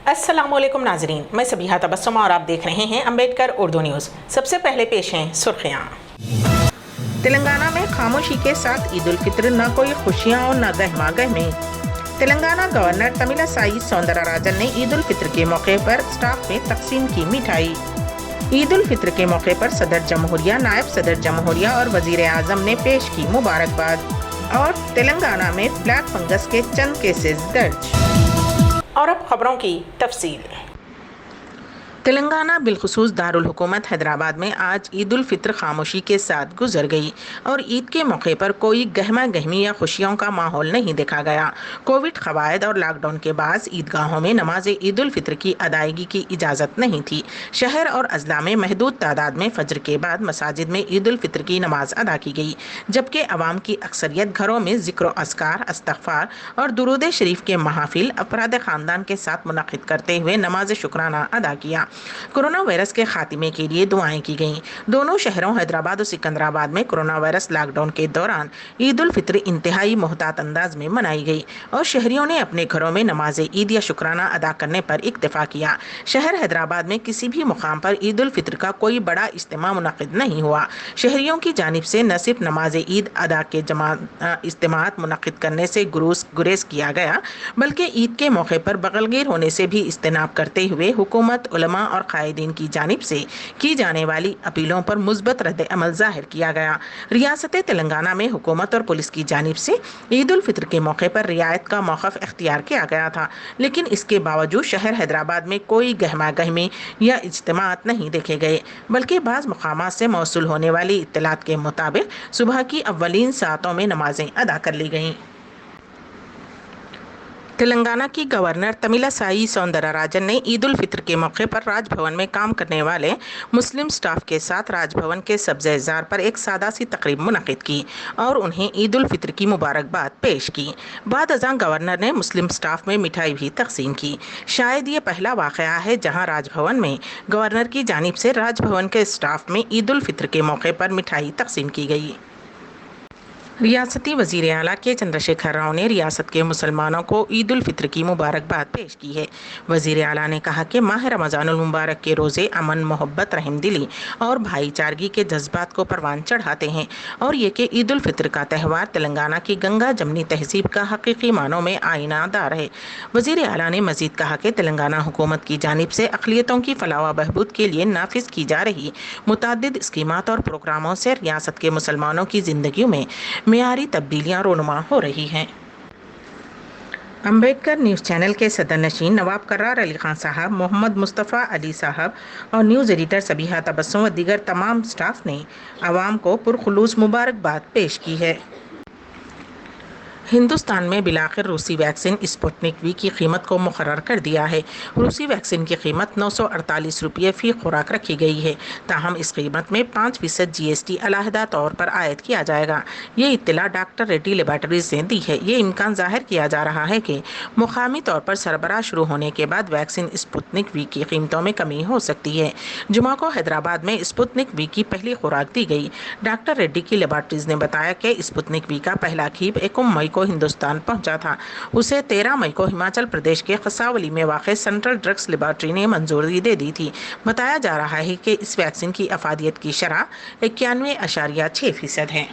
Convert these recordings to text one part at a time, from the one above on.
अस्सलाम वालेकुम नाजरीन, मैं सबीहा तबस्सुम और आप देख रहे हैं अम्बेडकर उर्दू न्यूज़। सबसे पहले पेश हैं सुर्खियाँ। तेलंगाना में खामोशी के साथ ईद उल फित्र, न कोई खुशियाँ और न गहमा गहमी। तेलंगाना गवर्नर तमिलिसाई सौंदरराजन ने ईद उल फित्र के मौके पर स्टाफ में तकसीम की मिठाई। ईद उल फित्र के मौके पर सदर जमहूरिया, नायब सदर जमहूरिया और वजीर आजम ने पेश की मुबारकबाद। और तेलंगाना में ब्लैक फंगस के चंद केसेस दर्ज। और अब खबरों की तफसील। तेलंगाना बिलखुसूस दारुल हुकूमत हैदराबाद में आज ईद उल फित्र खामोशी के साथ गुजर गई और ईद के मौके पर कोई गहमा गहमी या खुशियों का माहौल नहीं देखा गया। कोविड कवायद और लॉकडाउन के बाद ईदगाहों में नमाज ईद उल फित्र की अदायगी की इजाज़त नहीं थी। शहर और अजला में महदूद तादाद में फजर के बाद मसाजिद में ईद उल फित्र की नमाज अदा की गई, जबकि अवाम की अक्सरियत घरों में ज़िक्र अस्कार, इस्तग़फ़ार और दुरूद शरीफ के महफिल अफराद ख़ानदान के साथ मुनक़िद करते हुए नमाज शुक्राना अदा किया। कोरोना वायरस के खात्मे के लिए दुआएं की गईं। दोनों शहरों हैदराबाद और सिकंदराबाद में कोरोना वायरस लॉकडाउन के दौरान ईद उल फित्र इंतहाई मोहतात अंदाज में मनाई गई और शहरियों ने अपने घरों में नमाज ईद या शुक्राना अदा करने पर इक्तफा किया। शहर हैदराबाद में किसी भी मुकाम पर ईद उल फित्र का कोई बड़ा इज्तिमा मुनक़िद नहीं हुआ। शहरियों की जानिब से न सिर्फ नमाज ईद अदा के इज्तिमात मुनक़िद करने से गुरेज किया गया, बल्कि ईद के मौके पर बगलगीर होने से भी इज्तनाब करते हुए हुकूमत, उलमा और कायदीन की जानिब से की जाने वाली अपीलों पर मुस्बत रद्द अमल जाहिर किया गया। रियासत तेलंगाना में हुकूमत और पुलिस की जानिब से ईद उल फित्र के मौके पर रियायत का मौक़िफ़ इख्तियार किया गया था, लेकिन इसके बावजूद शहर हैदराबाद में कोई गहमा गहमी या इज्तिमात नहीं देखे गए, बल्कि बाज़ मकामात से मौसूल होने वाली इत्तलात के मुताबिक सुबह की अव्वलीन सातों में नमाजें अदा कर ली गईं। तेलंगाना की गवर्नर तमिलिसाई सौंदरराजन ने ईद उल फित्र के मौके पर राजभवन में काम करने वाले मुस्लिम स्टाफ के साथ राजभवन के सब्ज़े-ए-ज़ार पर एक सादा सी तकरीब मुनक़िद की और उन्हें ईद उल फित्र की मुबारकबाद पेश की। बाद अज़ां गवर्नर ने मुस्लिम स्टाफ में मिठाई भी तकसीम की। शायद ये पहला वाक़या है जहाँ राजभवन में गवर्नर की जानिब से राजभवन के स्टाफ में ईद उल फित्र के मौके पर मिठाई तकसीम की गई। रियासती वज़ीर आला के चंद्रशेखर राव ने रियासत के मुसलमानों को ईद उल फित्र की मुबारकबाद पेश की है। वज़ीर आला ने कहा कि माह रमज़ानुल मुबारक के रोज़े अमन, मोहब्बत, रहमदिली और भाईचारगी के जज्बात को परवान चढ़ाते हैं और ये कि ईद उल फित्र का त्यौहार तेलंगाना की गंगा जमनी तहजीब का हकीकी मानों में आईनादार है। वज़ीर आला ने मज़ीद कहा कि तेलंगाना हुकूमत की जानिब से अक़लियतों की फलाह व बहबूद के लिए नाफिज की जा रही मुतअद्दिद स्कीमात और प्रोग्रामों से रियासत के मुसलमानों की ज़िंदगी में मियारी तब्दीलियाँ रोनुमा हो रही हैं। अम्बेडकर न्यूज़ चैनल के सदर नशीन नवाब करार अली खान साहब, मोहम्मद मुस्तफ़ा अली साहब और न्यूज़ एडिटर सबीहा तबस्सुम व दीगर तमाम स्टाफ ने आवाम को पुरखुलूस मुबारकबाद पेश की है। हिंदुस्तान में बिलाखिर रूसी वैक्सीन स्पुतनिक वी की कीमत को मुकर्रर कर दिया है। रूसी वैक्सीन की कीमत 948 रुपये फ़ी खुराक रखी गई है। ताहम इस कीमत में 5% GST अलहदा तौर पर आयद किया जाएगा। ये इत्तला डॉक्टर रेड्डी लेबॉरेटरीज ने दी है। ये इम्कान जाहिर किया जा रहा है कि मुकामी तौर पर सरबराह शुरू होने के बाद वैक्सीन स्पुतनिक वी की कीमतों में कमी हो सकती है। जुमा को हैदराबाद में स्पुतनिक वी की पहली खुराक दी गई। डॉक्टर रेड्डी की लेबॉरेटरीज ने बताया कि स्पुतनिक वी का पहला खीप 1 मई को हिंदुस्तान पहुंचा था। उसे 13 मई को हिमाचल प्रदेश के कसावली में वाक़ सेंट्रल ड्रग्स लेबॉरेटरी ने मंजूरी दे दी थी। बताया जा रहा है कि इस वैक्सीन की अफादियत की शरह 91.6% है।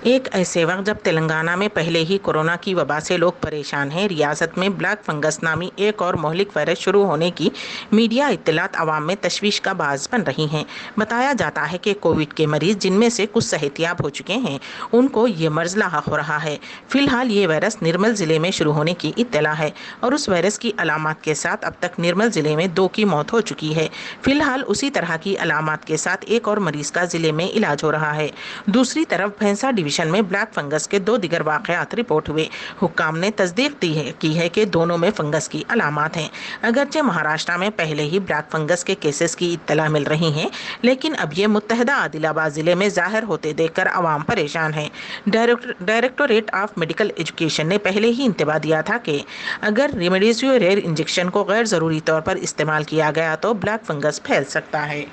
एक ऐसे वक्त जब तेलंगाना में पहले ही कोरोना की वबा से लोग परेशान हैं, रियासत में ब्लैक फंगस नामी एक और मोहलिक वायरस शुरू होने की मीडिया इत्तलात आवाम में तशवीश का बाज़ बन रही हैं। बताया जाता है कि कोविड के मरीज़ जिनमें से कुछ सेहतियाब हो चुके हैं, उनको ये मर्ज़ लाहक हो रहा है। फ़िलहाल ये वायरस निर्मल ज़िले में शुरू होने की इत्तला है और उस वायरस की अलामात के साथ अब तक निर्मल ज़िले में 2 की मौत हो चुकी है। फ़िलहाल उसी तरह की अलामात के साथ एक और मरीज़ का ज़िले में इलाज हो रहा है। दूसरी तरफ भैंसा में ब्लैक फंगस के 2 दिगर वाक़यात रिपोर्ट हुए। हुक्काम ने तस्दीक की है कि दोनों में फंगस की अलामात हैं। अगरचे महाराष्ट्र में पहले ही ब्लैक फंगस के केसेस की इत्तला मिल रही हैं, लेकिन अब ये मुत्तहदा आदिलाबाद ज़िले में ज़ाहिर होते देखकर आवाम परेशान है। डायरेक्टोरेट ऑफ मेडिकल एजुकेशन ने पहले ही इंतबाह दिया था कि अगर रेमडेसिविर इंजेक्शन को गैर ज़रूरी तौर पर इस्तेमाल किया गया तो ब्लैक फंगस फैल सकता है।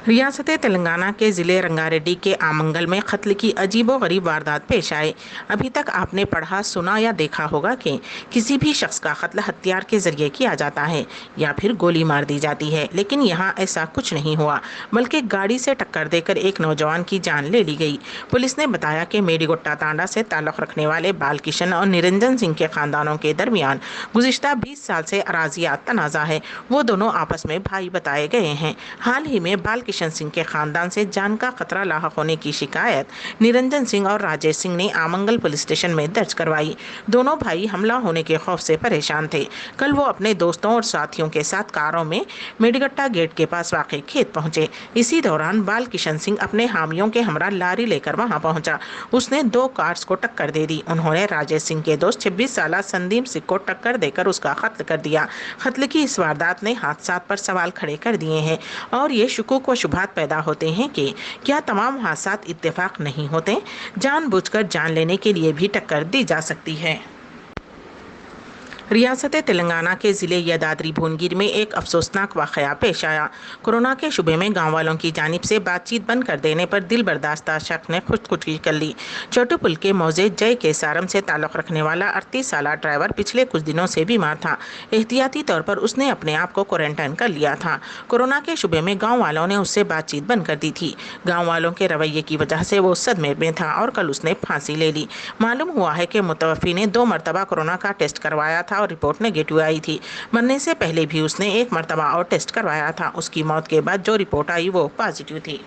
ریاست تلنگانہ کے ضلع رنگاریڈی کے آمنگل میں قتل کی عجیب و غریب واردات پیش آئے۔ ابھی تک آپ نے پڑھا، سنا یا دیکھا ہوگا کہ کسی بھی شخص کا قتل ہتھیار کے ذریعے کیا جاتا ہے یا پھر گولی مار دی جاتی ہے، لیکن یہاں ایسا کچھ نہیں ہوا، بلکہ گاڑی سے ٹکر دے کر ایک نوجوان کی جان لے لی گئی۔ پولیس نے بتایا کہ میڈی گٹا تانڈا سے تعلق رکھنے والے بال کشن اور نرنجن سنگھ کے خاندانوں کے درمیان گزشتہ 20 سال سے اراضیات تنازع ہے۔ وہ دونوں آپس میں بھائی بتائے گئے ہیں۔ حال ہی میں بال کشن سنگھ کے خاندان سے جان کا خطرہ لاحق ہونے کی شکایت نرنجن سنگھ اور راجیش سنگھ نے آمنگل پولیس اسٹیشن میں درج کروائی۔ دونوں بھائی حملہ ہونے کے خوف سے پریشان تھے۔ کل وہ اپنے دوستوں اور ساتھیوں کے ساتھ کاروں میں میڈیگٹا گیٹ کے پاس واقع کھیت پہنچے۔ اسی دوران بال کشن سنگھ اپنے حامیوں کے ہمراہ لاری لے کر وہاں پہنچا۔ اس نے 2 کارز کو ٹکر دے دی۔ انہوں نے راجیش سنگھ کے دوست 26 سالہ سندیپ سنگھ کو ٹکر دے کر اس کا قتل کر دیا۔ قتل کی اس واردات نے حادثات پر سوال کھڑے کر دیے ہیں اور یہ شکوک و شبہات پیدا ہوتے ہیں کہ کیا تمام حادثات اتفاق نہیں ہوتے، جان بوجھ کر جان لینے کے لیے بھی ٹکر دی جا سکتی ہے۔ ریاست تلنگانہ کے ضلع یدادری بھونگیر میں ایک افسوسناک واقعہ پیش آیا۔ کورونا کے شبے میں گاؤں والوں کی جانب سے بات چیت بند کر دینے پر دل برداشتہ شخص نے خودکشی کر لی۔ چوٹو پل کے موزے جے کے سارم سے تعلق رکھنے والا 38 سالہ ڈرائیور پچھلے کچھ دنوں سے بیمار تھا۔ احتیاطی طور پر اس نے اپنے آپ کو کوارنٹائن کر لیا تھا۔ کورونا کے شبے میں گاؤں والوں نے اس سے بات چیت بند کر دی تھی۔ گاؤں والوں کے رویے کی وجہ سے وہ صدمے میں تھا اور کل اس نے پھانسی لے لی۔ معلوم ہوا ہے کہ متوفی نے 2 مرتبہ کورونا کا ٹیسٹ کروایا تھا اور رپورٹ نیگیٹو آئی تھی۔ مرنے سے پہلے بھی اس نے 1 مرتبہ اور ٹیسٹ کروایا تھا۔ اس کی موت کے بعد جو رپورٹ آئی وہ پازیٹیو تھی۔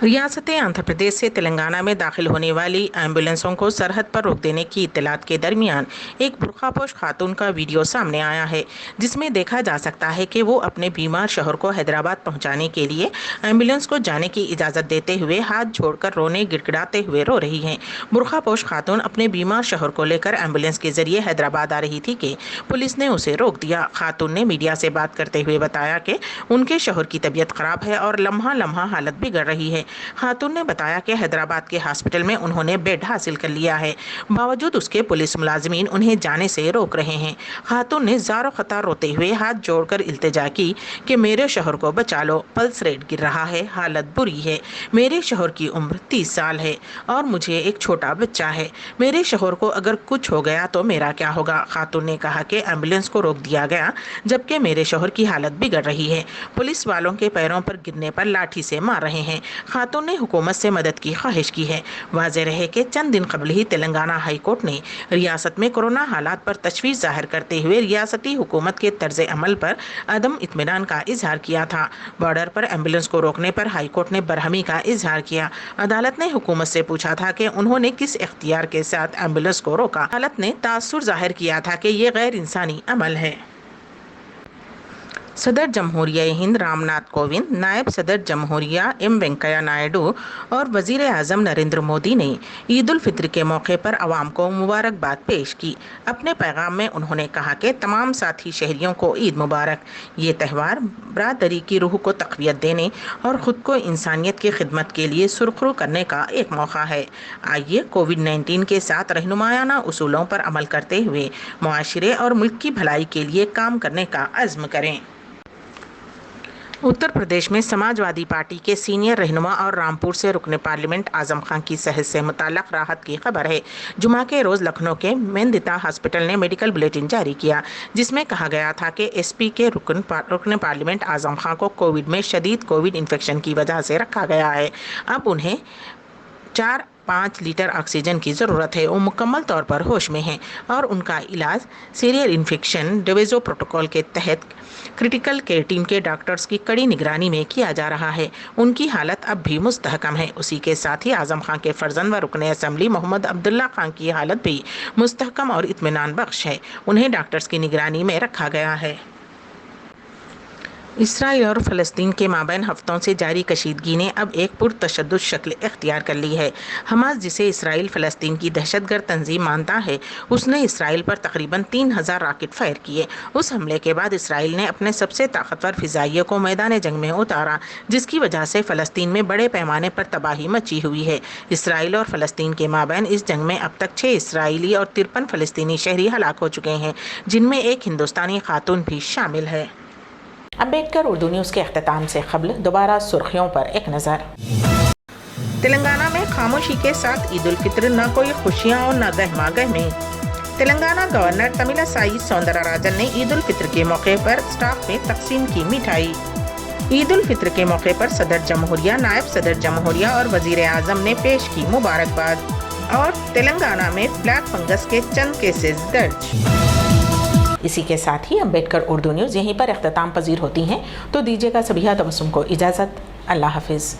ریاست آندھرا پردیش سے تلنگانہ میں داخل ہونے والی ایمبولینسوں کو سرحد پر روک دینے کی اطلاعات کے درمیان ایک برقع پوش خاتون کا ویڈیو سامنے آیا ہے، جس میں دیکھا جا سکتا ہے کہ وہ اپنے بیمار شوہر کو حیدرآباد پہنچانے کے لیے ایمبولینس کو جانے کی اجازت دیتے ہوئے ہاتھ جوڑ کر رونے گڑگڑاتے ہوئے رو رہی ہیں۔ برقع پوش خاتون اپنے بیمار شوہر کو لے کر ایمبولینس کے ذریعے حیدرآباد آ رہی تھی کہ پولیس نے اسے روک دیا۔ خاتون نے میڈیا سے بات کرتے ہوئے بتایا کہ ان کے شوہر کی طبیعت خراب ہے اور لمحہ لمحہ حالت بگڑ رہی ہے۔ خاتون نے بتایا کہ حیدرآباد کے ہاسپٹل میں انہوں نے بیڈ حاصل کر لیا ہے، باوجود اس کے پولیس ملازمین انہیں جانے سے روک رہے ہیں۔ خاتون نے زار و قطار روتے ہوئے ہاتھ جوڑ کر التجا کی کہ میرے شوہر کو بچا لو، پلس ریٹ گر رہا ہے، حالت بری ہے، میرے شوہر کی عمر 30 سال ہے اور مجھے ایک چھوٹا بچہ ہے، میرے شوہر کو اگر کچھ ہو گیا تو میرا کیا ہوگا۔ خاتون نے کہا کہ ایمبولینس کو روک دیا گیا جبکہ میرے شوہر کی حالت بگڑ رہی ہے، پولیس والوں کے پیروں پر گرنے پر لاٹھی سے مار رہے ہیں۔ خاتون نے حکومت سے مدد کی خواہش کی ہے۔ واضح رہے کہ چند دن قبل ہی تلنگانہ ہائی کورٹ نے ریاست میں کورونا حالات پر تشویش ظاہر کرتے ہوئے ریاستی حکومت کے طرز عمل پر عدم اطمینان کا اظہار کیا تھا۔ بارڈر پر ایمبولینس کو روکنے پر ہائی کورٹ نے برہمی کا اظہار کیا۔ عدالت نے حکومت سے پوچھا تھا کہ انہوں نے کس اختیار کے ساتھ ایمبولینس کو روکا۔ عدالت نے تاثر ظاہر کیا تھا کہ یہ غیر انسانی عمل ہے۔ صدر جمہوریہ ہند رام ناتھ کووند، نائب صدر جمہوریہ ایم وینکیا نائیڈو اور وزیر اعظم نریندر مودی نے عید الفطر کے موقع پر عوام کو مبارکباد پیش کی۔ اپنے پیغام میں انہوں نے کہا کہ تمام ساتھی شہریوں کو عید مبارک۔ یہ تہوار برادری کی روح کو تقویت دینے اور خود کو انسانیت کی خدمت کے لیے سرخرو کرنے کا ایک موقع ہے۔ آئیے کووڈ-19 کے ساتھ رہنمایانہ اصولوں پر عمل کرتے ہوئے معاشرے اور ملک کی بھلائی کے لیے کام کرنے کا عزم کریں۔ اتر پردیش میں سماج وادی پارٹی کے سینئر رہنما اور رامپور سے رکن پارلیمنٹ اعظم خان کی صحت سے متعلق راحت کی خبر ہے۔ جمعہ کے روز لکھنؤ کے میندتا ہاسپٹل نے میڈیکل بلیٹن جاری کیا، جس میں کہا گیا تھا کہ ایس پی کے رکن پارلیمنٹ اعظم خان کو کووڈ میں شدید کووڈ انفیکشن کی وجہ سے رکھا گیا ہے۔ اب انہیں 4-5 لیٹر آکسیجن کی ضرورت ہے۔ وہ مکمل طور پر ہوش میں ہیں اور ان کا علاج سیریل انفیکشن ڈویژن پروٹوکول کے تحت کرٹیکل کیئر ٹیم کے ڈاکٹرز کی کڑی نگرانی میں کیا جا رہا ہے۔ ان کی حالت اب بھی مستحکم ہے۔ اسی کے ساتھ ہی اعظم خان کے فرزند و رکن اسمبلی محمد عبداللہ خان کی حالت بھی مستحکم اور اطمینان بخش ہے۔ انہیں ڈاکٹرز کی نگرانی میں رکھا گیا ہے۔ اسرائیل اور فلسطین کے مابین ہفتوں سے جاری کشیدگی نے اب ایک پرتشدد شکل اختیار کر لی ہے۔ حماس، جسے اسرائیل فلسطین کی دہشت گرد تنظیم مانتا ہے، اس نے اسرائیل پر تقریباً 3000 راکٹ فائر کیے۔ اس حملے کے بعد اسرائیل نے اپنے سب سے طاقتور فضائیہ کو میدان جنگ میں اتارا، جس کی وجہ سے فلسطین میں بڑے پیمانے پر تباہی مچی ہوئی ہے۔ اسرائیل اور فلسطین کے مابین اس جنگ میں اب تک 6 اسرائیلی اور 53 فلسطینی شہری ہلاک ہو چکے ہیں، جن میں ایک ہندوستانی خاتون بھی شامل ہے۔ अम्बेडकर उर्दू न्यूज़ के अख्ताम से कबल दोबारा सुर्खियों पर एक नज़र। तेलंगाना में खामोशी के साथ ईद उल फित्र, न कोई खुशियां और न गहमा गहमी। तेलंगाना गवर्नर तमिलिसाई सौंदरराजन ने ईद उल फित्र के मौके पर स्टाफ में तकसीम की मिठाई। ईद उल फित्र के मौके पर सदर जमहूरिया, नायब सदर जमहूरिया और वजीर आजम ने पेश की मुबारकबाद। और तेलंगाना में ब्लैक फंगस के चंद केसेस दर्ज। इसी के साथ ही अम्बेडकर उर्दू न्यूज़ यहीं पर अख्ताम पजीर होती हैं, तो दीजिएगा सबिहा तबस्सुम को इजाज़त। अल्लाह हाफिज़।